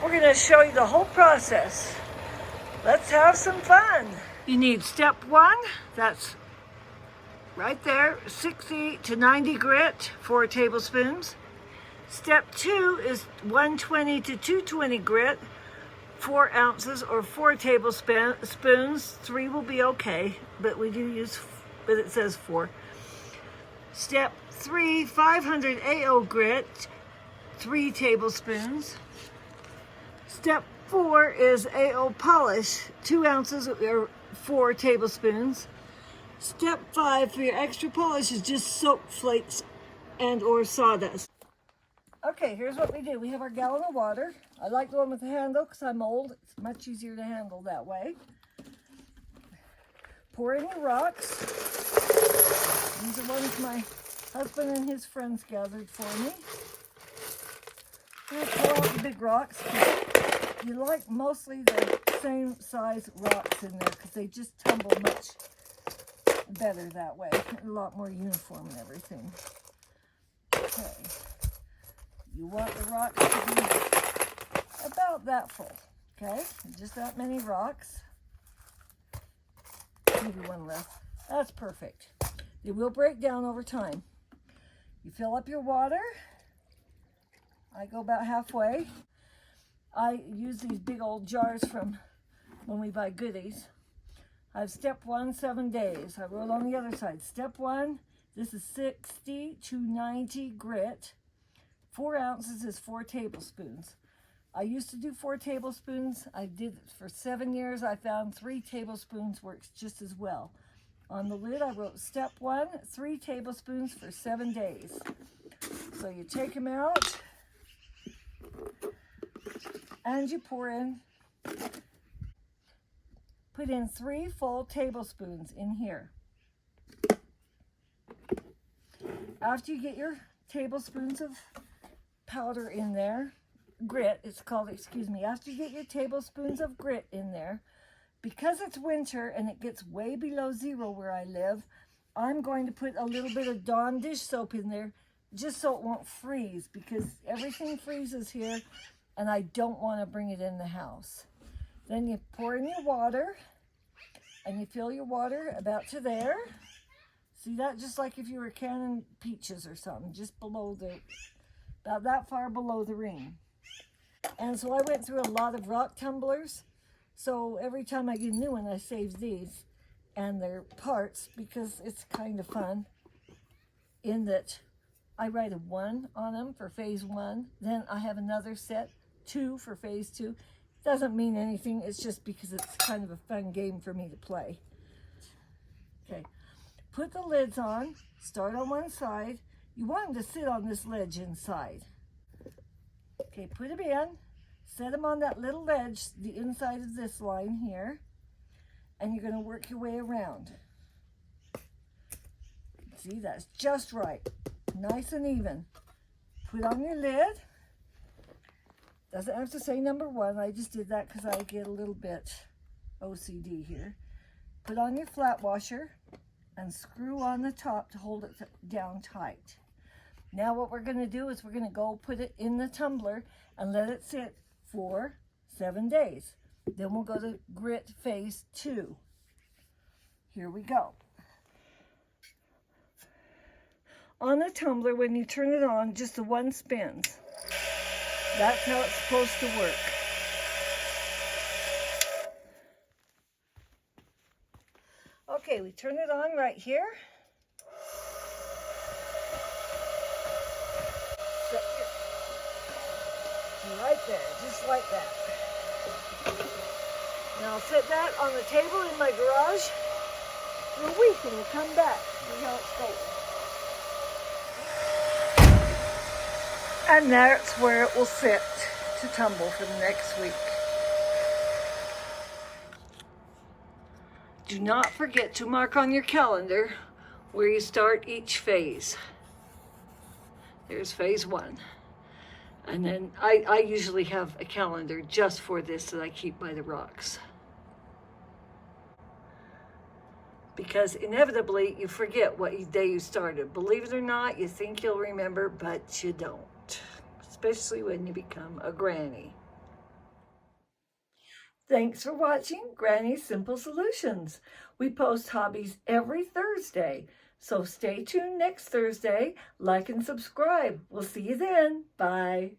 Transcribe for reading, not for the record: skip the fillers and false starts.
We're going to show you the whole process. Let's have some fun. You need step 1, that's right there, 60 to 90 grit, 4 tablespoons. Step 2 is 120 to 220 grit, 4 ounces or 4 tablespoons. 3 will be okay, but it says 4. Step 3, 500 AO grit, 3 tablespoons. Step 4 is AO polish, 2 ounces or 4 tablespoons. Step 5 for your extra polish is just soap flakes and or sawdust. Okay, here's what we do. We have our gallon of water. I like the one with the handle because I'm old. It's much easier to handle that way. Pour in your rocks. These are ones my husband and his friends gathered for me. I'm going to pour out the big rocks. You like mostly the same size rocks in there because they just tumble much better that way. A lot more uniform and everything. Okay. You want the rocks to be about that full. Okay? Just that many rocks. Maybe one left. That's perfect. It will break down over time. You fill up your water. I go about halfway. I use these big old jars from when we buy goodies. I have step 1, 7 days. I wrote on the other side. Step 1, this is 60 to 90 grit. 4 ounces is 4 tablespoons. I used to do 4 tablespoons. I did it for 7 years. I found 3 tablespoons works just as well. On the lid, I wrote step 1, 3 tablespoons for 7 days. So you take them out and you put in 3 full tablespoons in here. After you get your tablespoons of powder in there, grit, it's called, after you get your tablespoons of grit in there, because it's winter and it gets way below 0 where I live, I'm going to put a little bit of Dawn dish soap in there just so it won't freeze, because everything freezes here and I don't want to bring it in the house. Then you pour in your water and you fill your water about to there. See that? Just like if you were canning peaches or something, just below about that far below the ring. And so I went through a lot of rock tumblers. So every time I get a new one, I save these and their parts because it's kind of fun in that I write a 1 on them for phase 1. Then I have another set, 2 for phase 2. Doesn't mean anything. It's just because it's kind of a fun game for me to play. Okay. Put the lids on. Start on one side. You want them to sit on this ledge inside. Okay, put them in. Set them on that little ledge, the inside of this line here. And you're going to work your way around. See, that's just right. Nice and even. Put on your lid. Doesn't have to say number 1. I just did that because I get a little bit OCD here. Put on your flat washer and screw on the top to hold it down tight. Now what we're going to do is we're going to go put it in the tumbler and let it sit for 7 days. Then we'll go to grit phase 2. Here we go. On the tumbler, when you turn it on, just the 1 spins. That's how it's supposed to work. Okay, we turn it on right here. Right there, just like that. Now I'll set that on the table in my garage for a week and we'll come back, see how it's going. And that's where it will sit to tumble for the next week. Do not forget to mark on your calendar where you start each phase. There's phase 1. And then I usually have a calendar just for this that I keep by the rocks. Because inevitably you forget what day you started. Believe it or not, you think you'll remember, but you don't. Especially when you become a granny. Thanks for watching Granny's Simple Solutions. We post hobbies every Thursday, so stay tuned next Thursday. Like and subscribe. We'll see you then. Bye.